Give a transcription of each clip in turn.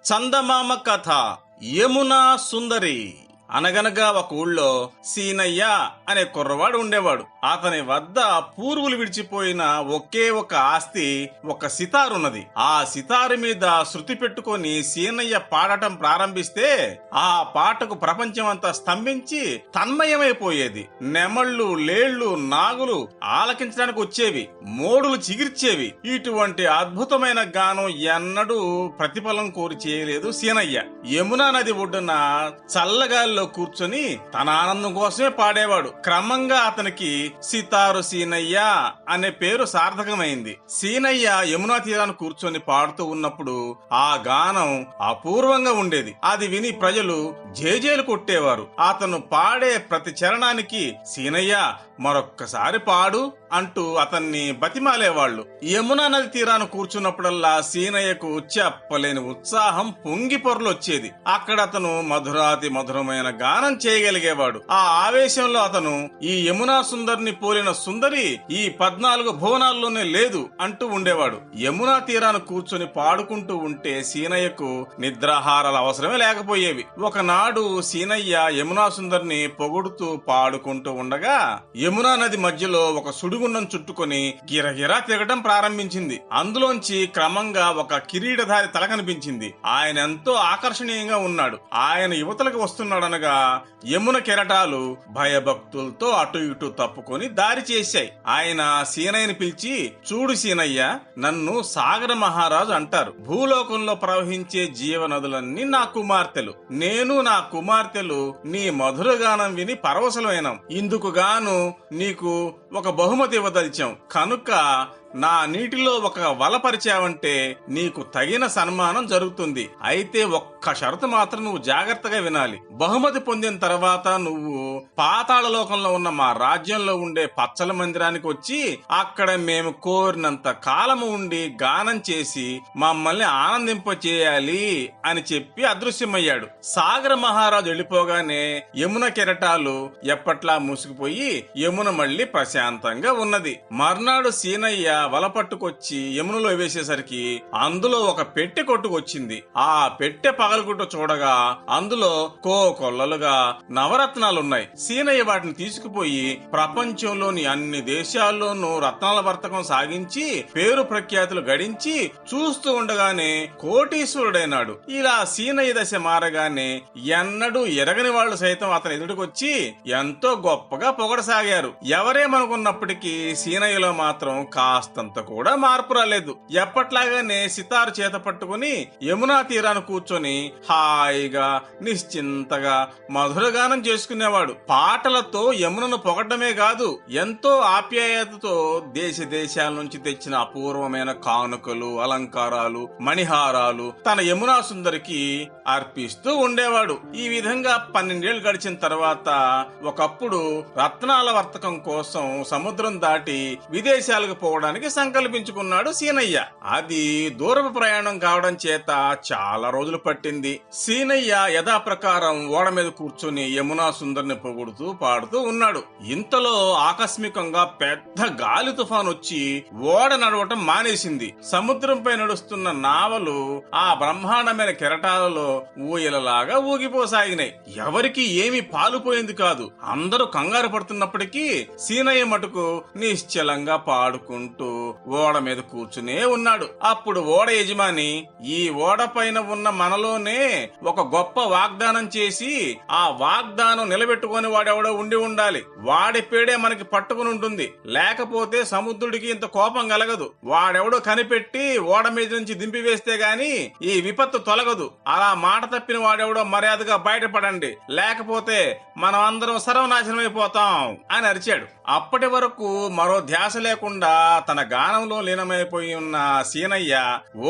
చందమామ కథ యమునా సుందరి. అనగనగా ఒక ఊళ్ళో సీనయ్య అనే కుర్రవాడు ఉండేవాడు. అతని వద్ద పూర్వులు విడిచిపోయిన ఒకే ఒక ఆస్తి, ఒక సితారున్నది. ఆ సితారు మీద శృతి పెట్టుకొని సీనయ్య పాడటం ప్రారంభిస్తే ఆ పాటకు ప్రపంచమంతా స్తంభించి తన్మయమైపోయేది. నెమళ్ళు, లేళ్లు, నాగులు ఆలకించడానికి వచ్చేవి, మోడులు చిగిర్చేవి. ఇటువంటి అద్భుతమైన గానం ఎన్నడూ ప్రతిఫలం కోరి చేయలేదు సీనయ్య. యమునా నది ఒడ్డున చల్లగాలిలో కూర్చొని తన ఆనందం కోసమే పాడేవాడు. క్రమంగా అతనికి సితారు సీనయ్య అనే పేరు సార్థకమైంది. సీనయ్య యమునా తీరాన్ని కూర్చొని పాడుతూ ఉన్నప్పుడు ఆ గానం అపూర్వంగా ఉండేది. అది విని ప్రజలు జేజేలు కొట్టేవారు. అతను పాడే ప్రతి చరణానికి సీనయ్య మరొక్కసారి పాడు అంటూ అతన్ని బతిమాలేవాళ్లు. యమునా నది తీరాన్ని కూర్చున్నప్పుడల్లా సీనయ్యకు చెప్పలేని ఉత్సాహం పొంగి పొరలొచ్చేది. అక్కడ అతను మధురాతి మధురమైన గానం చేయగలిగేవాడు. ఆ ఆవేశంలో అతను ఈ యమునా సుందరిని పోలిన సుందరి ఈ 14 భువనాల్లోనే లేదు అంటూ ఉండేవాడు. యమునా తీరాన్ని కూర్చొని పాడుకుంటూ ఉంటే సీనయ్యకు నిద్రాహారాల అవసరమే లేకపోయేవి. ఒకనాడు సీనయ్య యమునా సుందరిని పొగుడుతూ పాడుకుంటూ ఉండగా యమునా నది మధ్యలో ఒక సుడిగుండం చుట్టుకొని గిరగిరా తిరగటం ప్రారంభించింది. అందులోంచి క్రమంగా ఒక కిరీటధారి తల కనిపించింది. ఆయన ఎంతో ఆకర్షణీయంగా ఉన్నాడు. ఆయన యువతలకు వస్తున్నాడనగా యమున కెరటాలు భయభక్తులతో అటు ఇటు తప్పుకొని దారి చేశాయి. ఆయన సీనయ్యని పిలిచి, చూడు సీనయ్య, నన్ను సాగర మహారాజు అంటారు. భూలోకంలో ప్రవహించే జీవనదులన్నీ నా కుమార్తెలు. నేను నా కుమార్తెలు నీ మధురగానం విని పరవశలమైనాం. ఇందుకు గాను నీకు ఒక బహుమతి ఇవ్వదలిచాం. కనుక నా నీటిలో ఒక వల పరిచావంటే నీకు తగిన సన్మానం జరుగుతుంది. అయితే ఒక్క షరతు మాత్రం నువ్వు జాగ్రత్తగా వినాలి. బహుమతి పొందిన తర్వాత నువ్వు పాతాళ లోకంలో ఉన్న మా రాజ్యంలో ఉండే పచ్చల మందిరానికి వచ్చి అక్కడ మేము కోరినంత కాలము ఉండి గానం చేసి మమ్మల్ని ఆనందింపచేయాలి అని చెప్పి అదృశ్యమయ్యాడు. సాగర మహారాజు వెళ్లిపోగానే యమున కెరటాలు ఎప్పట్లా మూసుకుపోయి యమున మళ్లీ ప్రశాంతంగా ఉన్నది. మర్నాడు సీనయ్య వల పట్టుకొచ్చి యమునలో వేసేసరికి అందులో ఒక పెట్టె కొట్టుకొచ్చింది. ఆ పెట్టె పగలగుట్ట చూడగా అందులో కోకొల్లలుగా నవరత్నాలున్నాయి. సీనయ్య వాటిని తీసుకుపోయి ప్రపంచంలోని అన్ని దేశాల్లోనూ రత్నాల వర్తకం సాగించి పేరు ప్రఖ్యాతులు గడించి చూస్తూ ఉండగానే కోటీశ్వరుడైనాడు. ఇలా సీనయ్య దశ మారగానే ఎన్నడూ ఎరగని వాళ్లు సైతం అతని ఎదుటికొచ్చి ఎంతో గొప్పగా పొగడసాగారు. ఎవరేమనుకున్నప్పటికీ సీనయ్యలో మాత్రం కాస్తంత కూడా మార్పు రాలేదు. ఎప్పట్లాగానే సితారు చేత పట్టుకుని యమునా తీరాన్ని కూర్చొని హాయిగా నిశ్చింతగా మధురగానం చేసుకునేవాడు. పాటలతో యమునను పొగడ్డమే కాదు, ఎంతో ఆప్యాయతతో దేశ దేశాల నుంచి తెచ్చిన అపూర్వమైన కానుకలు, అలంకారాలు, మణిహారాలు తన యమునా సుందరికి అర్పిస్తూ ఉండేవాడు. ఈ విధంగా 12 ఏళ్లు గడిచిన తర్వాత ఒకప్పుడు రత్నాల వర్తకం కోసం సముద్రం దాటి విదేశాలకు పోవడానికి సంకల్పించుకున్నాడు సీనయ్య. అది దూరపు ప్రయాణం కావడం చేత చాలా రోజులు పట్టింది. సీనయ్య యథాప్రకారం ఓడ మీద కూర్చొని యమునా సుందరిని పొగుడుతూ పాడుతూ ఉన్నాడు. ఇంతలో ఆకస్మికంగా పెద్ద గాలి తుఫాన్ వచ్చి ఓడ నడవటం మానేసింది. సముద్రంపై నడుస్తున్న నావలు ఆ బ్రహ్మాండమైన కెరటాలలో ఊయలలాగా ఊగిపోసాగినాయి. ఎవరికి ఏమి పాలుపోయింది కాదు. అందరూ కంగారు పడుతున్నప్పటికీ సీనయ్య మటుకు నిశ్చలంగా పాడుకుంటూ ఓడ మీద కూర్చునే ఉన్నాడు. అప్పుడు ఓడ యజమాని, ఈ ఓడ పైన ఉన్న మనలోనే ఒక గొప్ప వాగ్దానం చేసి ఆ వాగ్దానం నిలబెట్టుకుని వాడెవడో ఉండి ఉండాలి. వాడి పేడే మనకి పట్టుకుని ఉంటుంది. లేకపోతే సముద్రుడికి ఇంత కోపం కలగదు. వాడెవడో కనిపెట్టి ఓడ మీద నుంచి దింపివేస్తే గాని ఈ విపత్తు తొలగదు. అలా మాట తప్పిన వాడెవడో మర్యాదగా బయటపడండి, లేకపోతే మనం అందరం సర్వనాశనమైపోతాం అని అరిచాడు. అప్పటి వరకు మరో ధ్యాస లేకుండా తన గానంలో లీనమైపోయి ఉన్న సీనయ్య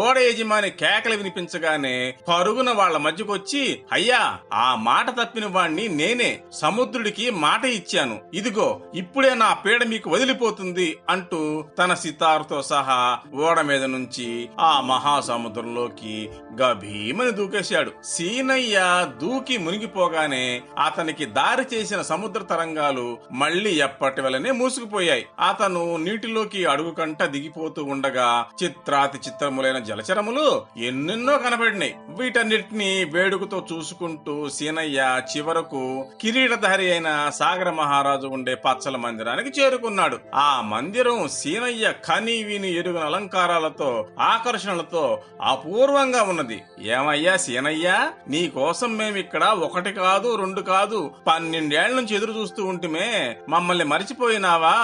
ఓడ యజమాని కేకలు వినిపించగానే పరుగున వాళ్ల మధ్యకొచ్చి, అయ్యా, ఆ మాట తప్పిన వాణ్ణి నేనే. సముద్రుడికి మాట ఇచ్చాను. ఇదిగో ఇప్పుడే నా పీడ మీకు వదిలిపోతుంది అంటూ తన సితారుతో సహా ఓడ మీద నుంచి ఆ మహాసముద్రంలోకి గభీమని దూకేశాడు. సీనయ్య దూకి మునిగిపోగానే అతనికి దారి చేసిన సముద్ర తరంగాలు మళ్లీ ఎప్పటి వలనే మూసుకుపోయాయి. అతను నీటిలోకి అడుగు కంట దిగిపోతూ ఉండగా చిత్రాతి చిత్రములైన జలచరములు ఎన్నెన్నో కనపడినాయి. వీటన్నిటినీ వేడుకతో చూసుకుంటూ సీనయ్య చివరకు కిరీటధారి అయిన సాగర మహారాజు ఉండే పచ్చల మందిరానికి చేరుకున్నాడు. ఆ మందిరం సీనయ్య కని విని ఎరుగని అలంకారాలతో ఆకర్షణలతో అపూర్వంగా ఉన్నది. ఏమయ్యా సీనయ్య, నీ కోసం మేమిక్కడ 1 కాదు 2 కాదు 12 ఏళ్ల నుంచి ఎదురు చూస్తూ ఉంటుమే, మమ్మల్ని మరిచిపోయినావా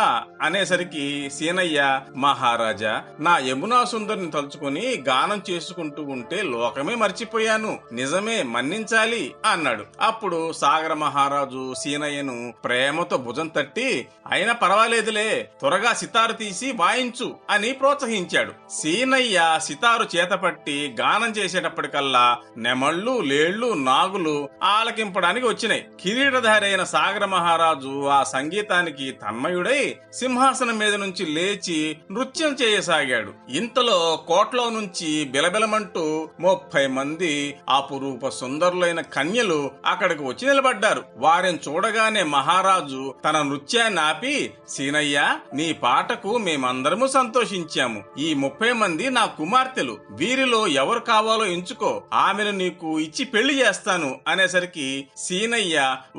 అనేసరికి సీనయ్య, మహారాజా, నా యమునా సుందరిని తలుచుకుని గానం చేసుకుంటూ ఉంటే లోకమే మర్చిపోయాను, నిజమే, మన్నించాలి అన్నాడు. అప్పుడు సాగర మహారాజు సీనయ్యను ప్రేమతో భుజం తట్టి, అయినా పర్వాలేదులే, త్వరగా సితారు తీసి వాయించు అని ప్రోత్సహించాడు. సీనయ్య సితారు చేతపట్టి గానం చేసేటప్పటికల్లా నెమళ్ళు, లేళ్లు, నాగులు ఆలకింపడానికి వచ్చినాయి. కిరీటధారి అయిన సాగర మహారాజు ఆ సంగీతానికి తన్మయుడై సింహాసనం మీద నుంచి లేచి నృత్యం చేయసాగాడు. ఇంతలో కోట్లో నుంచి బిలబిలమంటూ 30 మంది అపురూప సుందరులైన కన్యలు అక్కడికి వచ్చి నిలబడ్డారు. వారిని చూడగానే మహారాజు తన నృత్యాన్ని ఆపి, సీనయ్య, నీ పాటకు మేమందరము సంతోషించాము. ఈ 30 మంది నా కుమార్తెలు, వీరిలో ఎవరు కావాలో ఎంచుకో, ఆమెను నీకు ఇచ్చి పెళ్లి చేస్తాను అనేసరికి సీనయ్య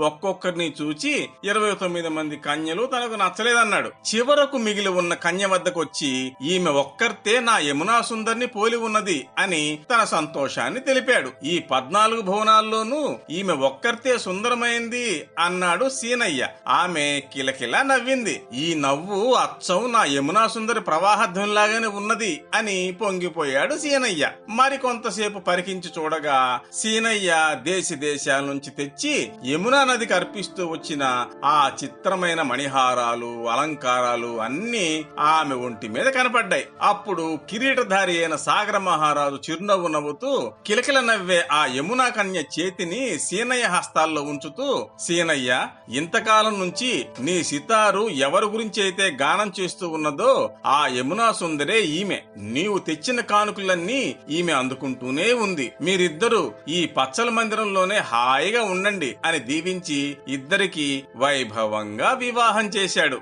ఒక్కొక్కరిని చూచి 29 మంది కన్యలు తనకు నచ్చలేదన్నాడు. చివరకు మిగిలి ఉన్న కన్య వద్దకు వచ్చి, ఈమె ఒక్కర్తే నా యమునా సుందరిని పోలి ఉన్నది అని తన సంతోషాన్ని తెలిపాడు. ఈ 14 భువనాల్లోనూ ఈమె ఒక్కర్తే సుందరమైంది అన్నాడు సీనయ్య. ఆమె కిలకిలా నవ్వింది. ఈ నవ్వు అచ్చం నా యమునా సుందరి ప్రవాహధ్వనిలాగానే ఉన్నది అని పొంగిపోయాడు సీనయ్య. మరికొంతసేపు పరికించి చూడగా సీనయ్య దేశాల నుంచి తెచ్చి యమునా నదికి అర్పిస్తూ వచ్చిన ఆ చిత్రమైన మణిహారాలు, అలంకారాలు అన్నీ ఆమె ఒంటి మీద కనపడ్డాయి. అప్పుడు కిరీటధారి అయిన సాగర మహారాజు చిరునవ్వు నవ్వుతూ కిలకిల నవ్వే ఆ యమునా కన్య చేతిని సీనయ్య హస్తాల్లో ఉంచుతూ, సీనయ్య, ఇంతకాలం నుంచి నీ సితారు ఎవరి గురించి అయితే గానం చేస్తూ ఉన్నదో ఆ యమునా సుందరే ఈమె. నీవు తెచ్చిన కానుకలన్నీ ఈమె అందుకుంటూనే ఉంది. మీరిద్దరూ ఈ పచ్చల మందిరంలోనే హాయిగా ఉండండి అని దీవించి ఇద్దరికి వైభవంగా వివాహం చేశాడు.